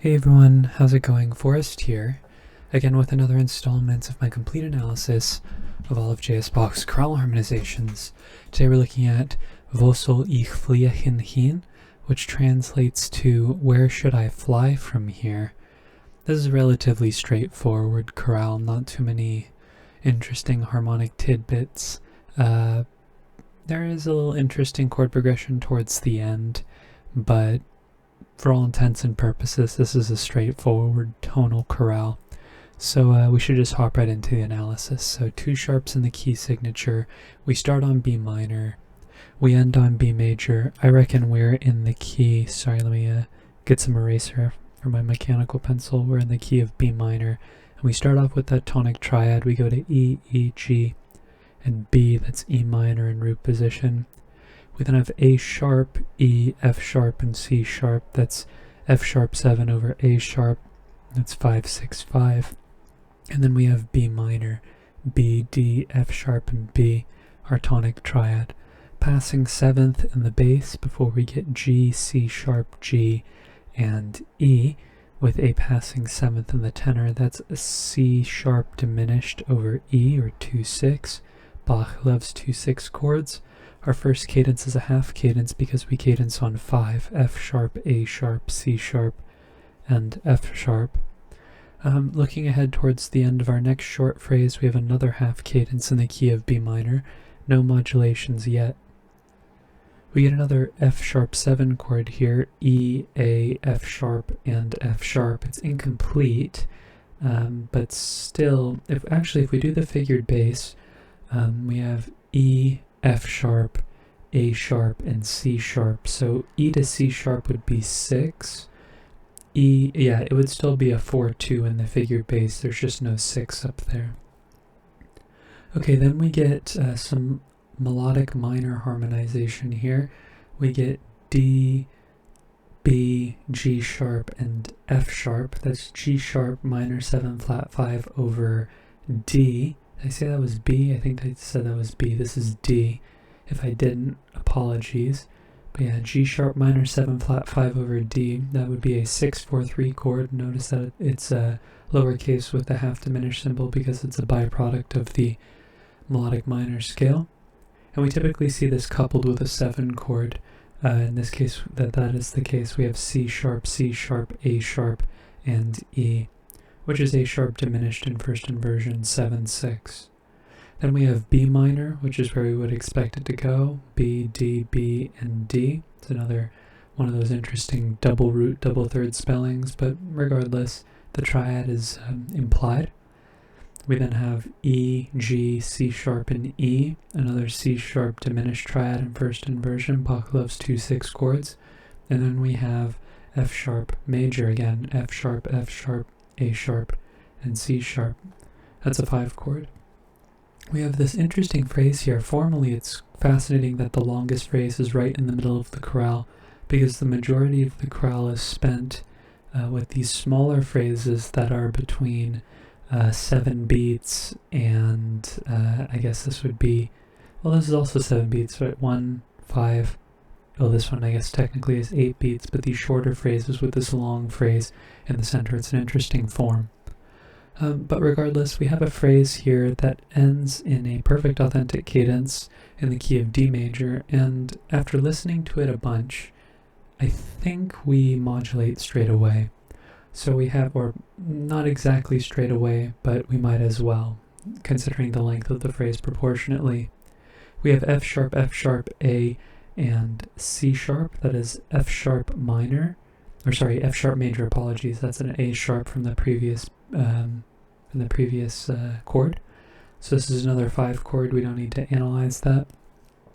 Hey everyone, how's it going? Forrest here, again with another installment of my complete analysis of all of J.S. Bach's chorale harmonizations. Today we're looking at Wo soll ich fliehen hin, which translates to Where should I fly from here? This is a relatively straightforward chorale, not too many interesting harmonic tidbits. There is a little interesting chord progression towards the end, but for all intents and purposes, this is a straightforward tonal chorale. So we should just hop right into the analysis. So two sharps in the key signature. We start on B minor. We end on B major. I reckon we're in the key. Sorry, let me get some eraser for my mechanical pencil. We're in the key of B minor. And we start off with that tonic triad. We go to E, E, G, and B. That's E minor in root position. We then have A sharp, E, F sharp, and C sharp. That's F sharp 7 over A sharp. That's 5, 6, 5. And then we have B minor, B, D, F sharp, and B, our tonic triad. Passing 7th in the bass before we get G, C sharp, G, and E, with a passing 7th in the tenor. That's a C sharp diminished over E, or 2-6. Bach loves 2-6 chords. Our first cadence is a half cadence because we cadence on 5, F sharp, A sharp, C sharp, and F sharp. Looking ahead towards the end of our next short phrase, we have another half cadence in the key of B minor. No modulations yet. We get another F sharp 7 chord here, E, A, F sharp, and F sharp. It's incomplete, but still, if we do the figured bass, we have E, F sharp, A sharp, and C sharp. So E to C sharp would be 6. E, yeah, it would still be a 4-2 in the figured bass. There's just no 6 up there. Okay, then we get some melodic minor harmonization here. We get D, B, G sharp, and F sharp. That's G sharp minor 7 flat 5 over D. Did I say that was B? I think I said that was B. This is D. If I didn't, apologies. But yeah, G sharp minor 7 flat 5 over D. That would be a 6-4-3 chord. Notice that it's a lowercase with the half diminished symbol because it's a byproduct of the melodic minor scale. And we typically see this coupled with a 7 chord. In this case, that is the case. We have C sharp, A sharp, and E, which is A sharp diminished in first inversion 7-6. Then we have B minor, which is where we would expect it to go. B, D, B, and D. It's another one of those interesting double root, double third spellings, but regardless, the triad is implied. We then have E, G, C sharp, and E, another C sharp diminished triad in first inversion. Bach loves 2-6 chords. And then we have F sharp major again, F sharp, A sharp, and C sharp. That's a 5 chord. We have this interesting phrase here. Formally, it's fascinating that the longest phrase is right in the middle of the chorale, because the majority of the chorale is spent with these smaller phrases that are between 7 beats and I guess this would be, well, this is also 7 beats, right? 1, 5, well, this one I guess technically is 8 beats, but these shorter phrases with this long phrase in the center. It's an interesting form. But regardless, we have a phrase here that ends in a perfect authentic cadence in the key of D major, and after listening to it a bunch, I think we modulate straight away. So we have, or not exactly straight away, but we might as well, considering the length of the phrase proportionately. We have F sharp, A, and C sharp. That is F sharp minor, or sorry, F sharp major, apologies. That's an A sharp from the previous chord. So this is another 5 chord. We don't need to analyze that.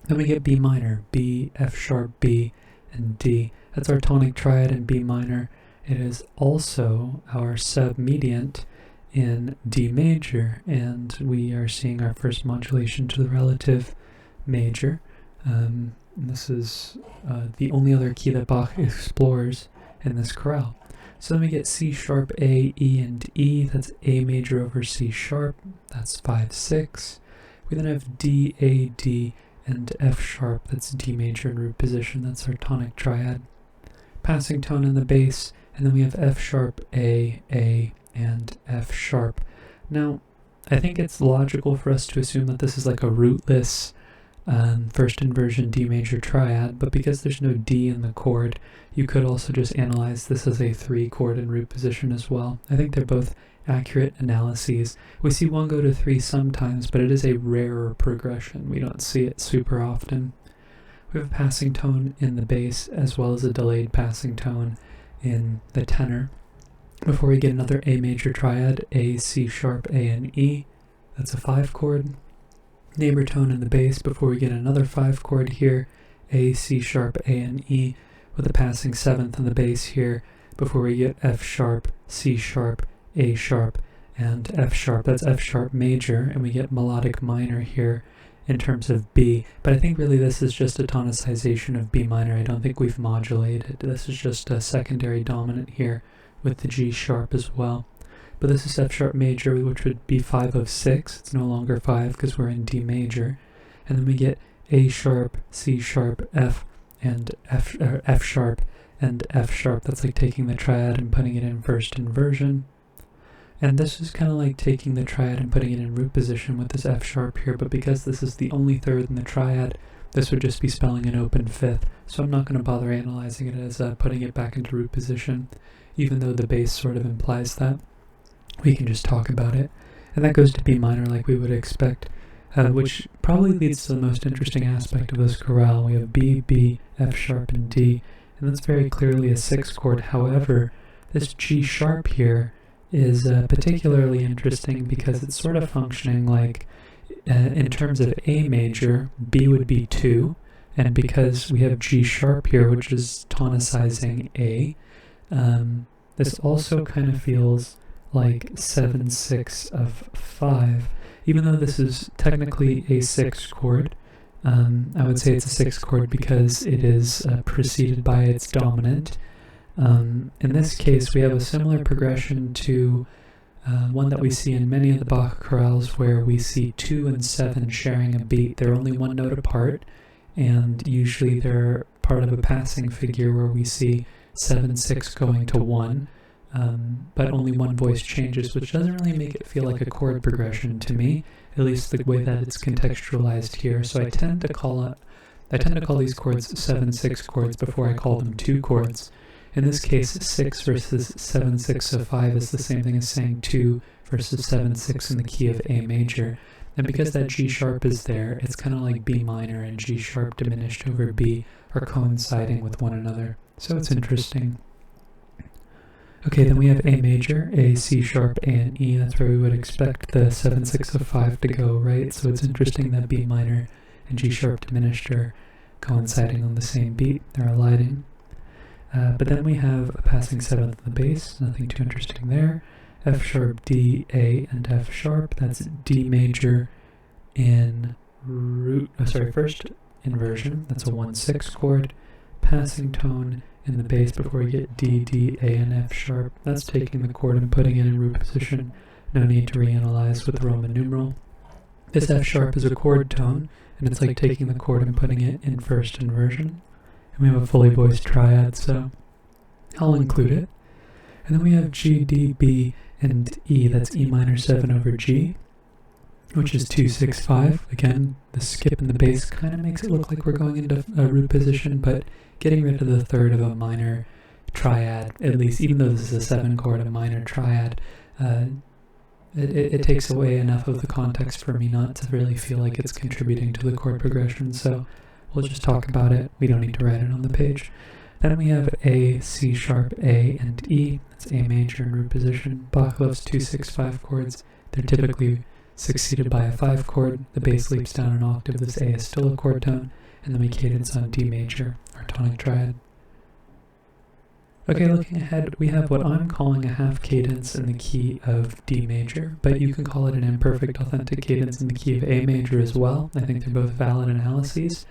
Then we get B minor, B, F sharp, B, and D. That's our tonic triad in B minor. It is also our submediant in D major, and we are seeing our first modulation to the relative major. This is the only other key that Bach explores in this chorale. So then we get C sharp, A, E, and E. That's A major over C sharp. That's 5-6. We then have D, A, D, and F sharp. That's D major in root position. That's our tonic triad. Passing tone in the bass And then we have F sharp, A, and F sharp. Now, I think it's logical for us to assume that this is like a rootless first inversion D major triad, but because there's no D in the chord, you could also just analyze this as a 3 chord in root position as well. I think they're both accurate analyses. We see 1 go to 3 sometimes, but it is a rarer progression. We don't see it super often. We have a passing tone in the bass as well as a delayed passing tone in the tenor. Before we get another A major triad, A, C sharp, A, and E. That's a 5 chord. Neighbor tone in the bass before we get another 5 chord here, A, C sharp, A, and E, with a passing 7th in the bass here before we get F sharp, C sharp, A sharp, and F sharp. That's F sharp major, and we get melodic minor here in terms of B. But I think really this is just a tonicization of B minor. I don't think we've modulated. This is just a secondary dominant here with the G sharp as well. But this is F sharp major, which would be 5 of 6. It's no longer 5 because we're in D major. And then we get A sharp, C sharp, F, and F sharp, and F sharp. That's like taking the triad and putting it in first inversion. And this is kind of like taking the triad and putting it in root position with this F sharp here, but because this is the only third in the triad, this would just be spelling an open 5th. So I'm not going to bother analyzing it as putting it back into root position, even though the bass sort of implies that. We can just talk about it. And that goes to B minor like we would expect, which probably leads to the most interesting aspect of this chorale. We have B, B, F sharp, and D, and that's very clearly a 6 chord. However, this G sharp here is particularly interesting because it's sort of functioning like, in terms of A major, B would be 2, and because we have G sharp here, which is tonicizing A, this also kind of feels like 7/6 of 5, even though this is technically a 6 chord. I would say it's a 6 chord because it is preceded by its dominant. In this case, we have a similar progression to one that we see in many of the Bach chorales, where we see 2 and 7 sharing a beat. They're only 1 note apart, and usually they're part of a passing figure where we see 7/6 going to 1. But only one voice changes, which doesn't really make it feel like a chord progression to me, at least the way that it's contextualized here. So I tend to call these chords 7/6 chords before I call them 2 chords. In this case, 6 versus 7/6 of 5 is the same thing as saying 2 versus 7/6 in the key of A major. And because that G sharp is there, it's kind of like B minor and G sharp diminished over B are coinciding with one another. So it's interesting. Okay, then we have A major, A, C sharp, A, and E. That's where we would expect the 7/6 of 5 to go, right? So it's interesting that B minor and G sharp diminished are coinciding on the same beat. They're aligning. But then we have a passing 7th in the bass. Nothing too interesting there. F sharp, D, A, and F sharp. That's D major in first inversion. That's a 1/6 chord. Passing tone in the bass before we get D, D, A, and F sharp. That's taking the chord and putting it in root position. No need to reanalyze with the Roman numeral. This F sharp is a chord tone, and it's like taking the chord and putting it in first inversion. And we have a fully voiced triad, so I'll include it. And then we have G, D, B, and E. That's E minor 7 over G, which is 2, 6, 5. Again, the skip in the bass kind of makes it look like we're going into a root position, but getting rid of the third of a minor triad, at least, even though this is a 7 chord, a minor triad, it takes away enough of the context for me not to really feel like it's contributing to the chord progression, so we'll just talk about it. We don't need to write it on the page. Then we have A, C sharp, A, and E. That's A major in root position. Bach loves 2, 6, 5 chords. They're typically succeeded by a 5 chord. The bass leaps down an octave. This A is still a chord tone, and then we cadence on D major, our tonic triad. Okay, looking ahead, we have what I'm calling a half cadence in the key of D major, but you can call it an imperfect authentic cadence in the key of A major as well. I think they're both valid analyses,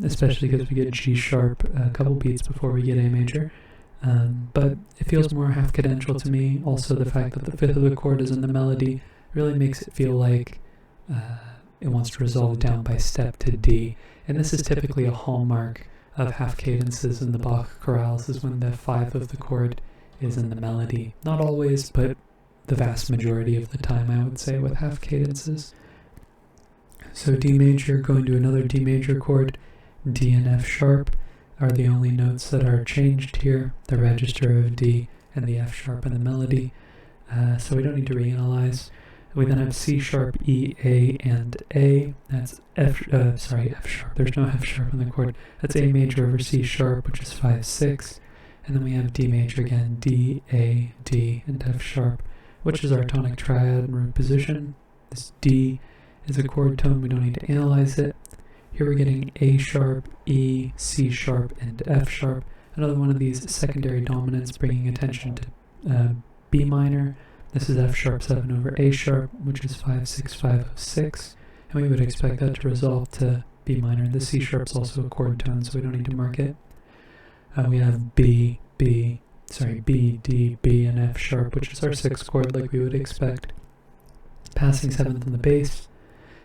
especially because we get G sharp a couple beats before we get A major. But it feels more half cadential to me. Also, the fact that the 5th of the chord is in the melody really makes it feel like it wants to resolve down by step to D. And this is typically a hallmark of half cadences in the Bach chorales is when the 5 of the chord is in the melody. Not always, but the vast majority of the time, I would say, with half cadences. So D major going to another D major chord, D and F sharp are the only notes that are changed here, the register of D and the F sharp in the melody, so we don't need to reanalyze. We then have C sharp, E, A, and A. That's F sharp. There's no F sharp in the chord. That's A major over C sharp, which is 5/6. And then we have D major again, D, A, D, and F sharp, which is our tonic triad in root position. This D is a chord tone. We don't need to analyze it. Here we're getting A sharp, E, C sharp, and F sharp. Another one of these secondary dominants bringing attention to B minor. This is F sharp 7 over A sharp, which is 5/6/5/6, and we would expect that to resolve to B minor. The C sharp's also a chord tone, so we don't need to mark it. We have B, D, B, and F sharp, which is our 6th chord like we would expect. Passing 7th on the bass.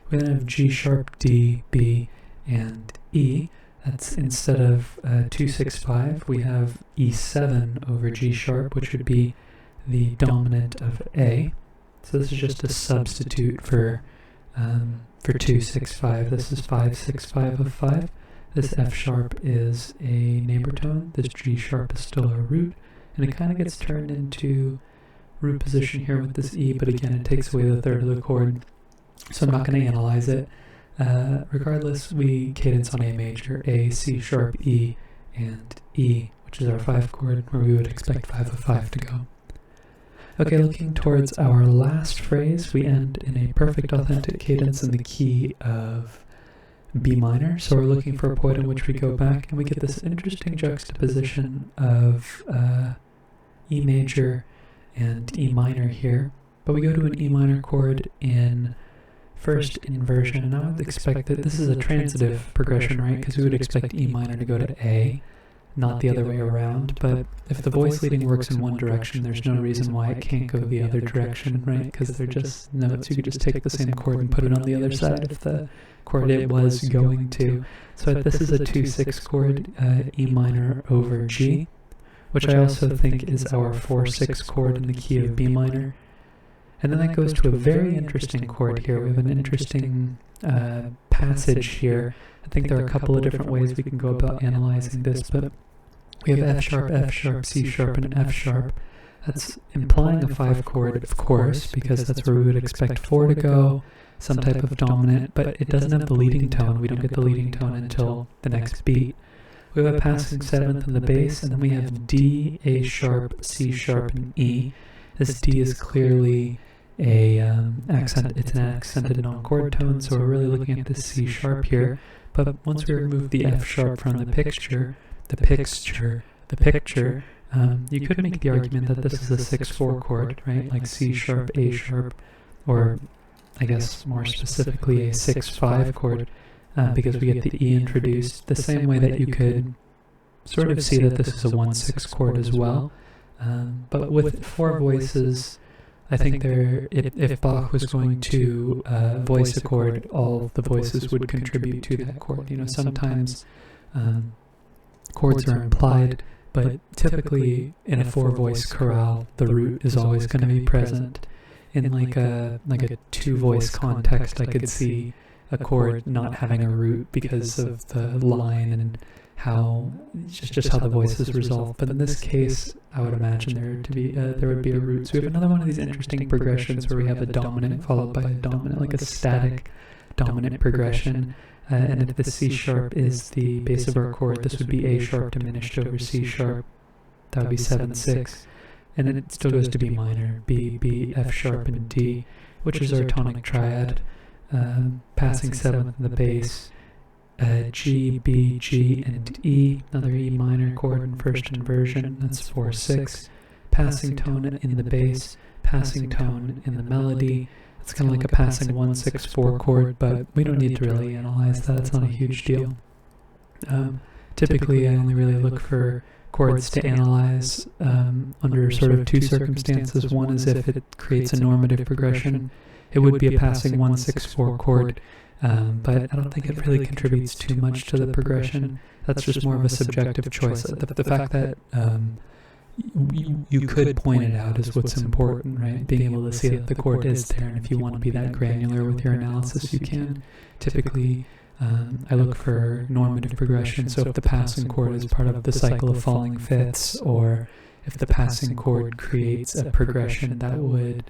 We then have G sharp, D, B, and E. That's instead of 2/6/5, we have E7 over G sharp, which would be the dominant of A. So this is just a substitute for 2/6/5. This is 5/6/5/5. This F sharp is a neighbor tone. This G sharp is still a root, and it kind of gets turned into root position here with this E, but again it takes away the 1/3 of the chord, so I'm not going to analyze it. Regardless, we cadence on A major, A, C sharp, E, and E, which is our 5 chord, where we would expect 5/5 to go. Okay, looking towards our last phrase, we end in a perfect authentic cadence in the key of B minor. So we're looking for a point in which we go back and we get this interesting juxtaposition of E major and E minor here. But we go to an E minor chord in first inversion, and I would expect that this is a transitive progression, right? Because we would expect E minor to go to A, not the other way around. But if the voice leading works in one direction, there's no reason why it can't go the other direction, right? Because they're just notes. You could just take the same chord and put it on the other side if the chord it was going to. So this is a 2/6 chord, E minor over G, which I also think is our 4/6 chord in the key of B minor. And then that goes to a very interesting chord here. We have an interesting passage here. I think there are a couple of different ways we can go about analyzing this, but we have F sharp, C sharp, and F sharp. That's implying a 5 chord, of course, because that's where we would expect 4 to go, some type of dominant, but it doesn't have the leading tone. We don't get the leading tone until the next beat. We have a passing 7th in the bass, and then we have D, A sharp, C sharp, and E. This D is clearly it's an accented non-chord tone, so we're really looking at this C sharp here. But once we remove the F sharp from the picture, you could make the argument that this is a 6/4 chord, right? Like C sharp, A sharp, or I guess more specifically a 6/5 chord, because we get the E introduced, the same way that you could sort of see that this is a 1/6 chord as well. But with 4 voices, I think if Bach was going to voice a chord, all the voices would contribute to that chord. You know, sometimes chords are implied, but typically in a 4-voice chorale, the root is always going to be present. In like a 2-voice context, I could see a chord not having a root because of the line and how just how the voices resolve. But in this case, I would imagine there would be a root. So we have another one of these interesting progressions where we have a dominant followed by a dominant, like a static dominant progression. And if the C sharp is the base of our chord, this would be A sharp diminished over C sharp. That would be 7/6. And then it still goes to B minor, B, F sharp, and D, which is our tonic triad. Passing 7th in the bass, G, B, G, and E, another E minor chord in first inversion, that's 4/6. Passing tone in the bass, passing tone in the melody. It's kind of like a passing 1/6/4 chord, but we don't need to really analyze that. It's not a huge deal. Typically, I only really look for chords to analyze under sort of two circumstances. One is if it creates a normative progression. It would be a passing 1-6-4 chord, but I don't think it really contributes too much to the progression. That's just more of a subjective choice. The fact that you could point it out is what's important, right? Being able to see that the chord is there, and if you want to be that granular with your analysis, you can. Typically, I look for normative progression, so if the passing chord is part of the cycle of falling fifths, or if the passing chord creates a progression that would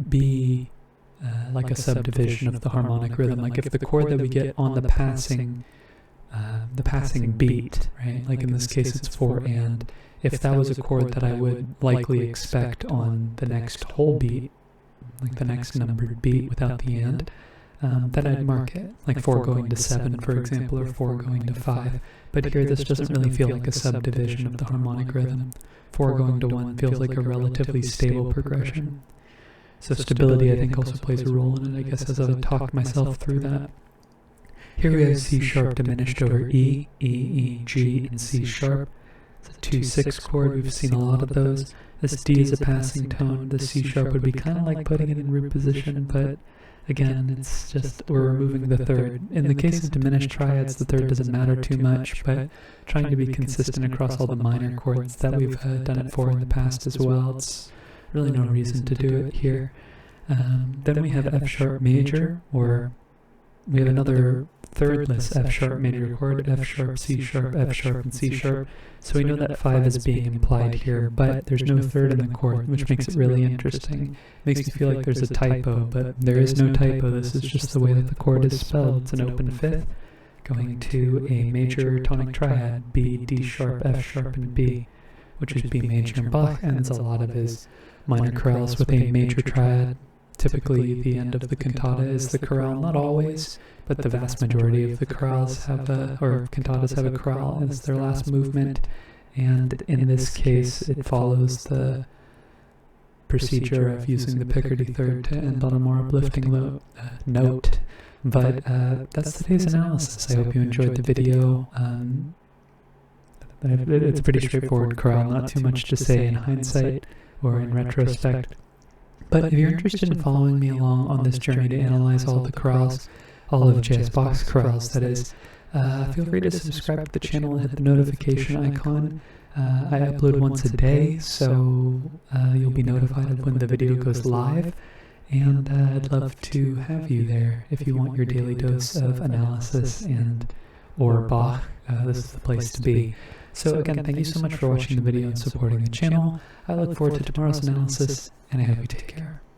be like a subdivision of the harmonic rhythm, like if the chord that we get on the passing beat, right, like in this case it's 4 and, if that was a chord that I would likely expect on the next whole beat, like the next numbered beat without the and, then I'd mark it, like 4 going to 7, for example, or 4 going to 5. But here this doesn't really feel like a subdivision of the harmonic rhythm. 4 going to 1 feels like a relatively stable progression. So stability, I think, also plays a role in it, I guess, as I've talked myself through that. Here we have C sharp diminished over E, E, G, and C sharp. It's a 2-6 chord. We've seen a lot of those. This D is a passing tone. The C sharp would be kind of like putting it in root position, but again, it's just we're removing the third. In the case of diminished triads, the third doesn't matter too much, but trying to be consistent across all the minor chords that we've done it for in the past as well, it's really no reason to do it here. Then we have F sharp major, or we have another thirdless F sharp major chord, F sharp, C sharp, F sharp, and C sharp. So we know that 5 is being implied here, but there's no third in the chord, which makes it really interesting. Makes me feel like there's a typo, but there is no typo. This is just the way that the chord is spelled. It's an open fifth going to a major tonic triad, B, D sharp, F sharp, and B, which is B major. And Bach ends a lot of his minor chorales with a major triad. Typically, the end of the cantata is the chorale, not always, but the vast majority of the chorales have cantatas have a chorale as their last movement, and in this case, it follows the procedure of using the Picardy third to end on a more uplifting note. But that's today's analysis. I hope you enjoyed the video. It's a pretty straightforward chorale, not too much to say in hindsight or in retrospect. But if you're interested in following me along on this journey to analyze all the chorales, all of J.S. Bach's chorales, that is, feel free to subscribe to the channel and hit the notification icon. I upload once a day, so you'll be notified of when the video goes live, and I'd love to have you there if you want your daily dose of analysis and or Bach. This is the place to be. So again, thank you so much for watching the video and supporting the channel. I look forward to tomorrow's analysis, and I hope you take care.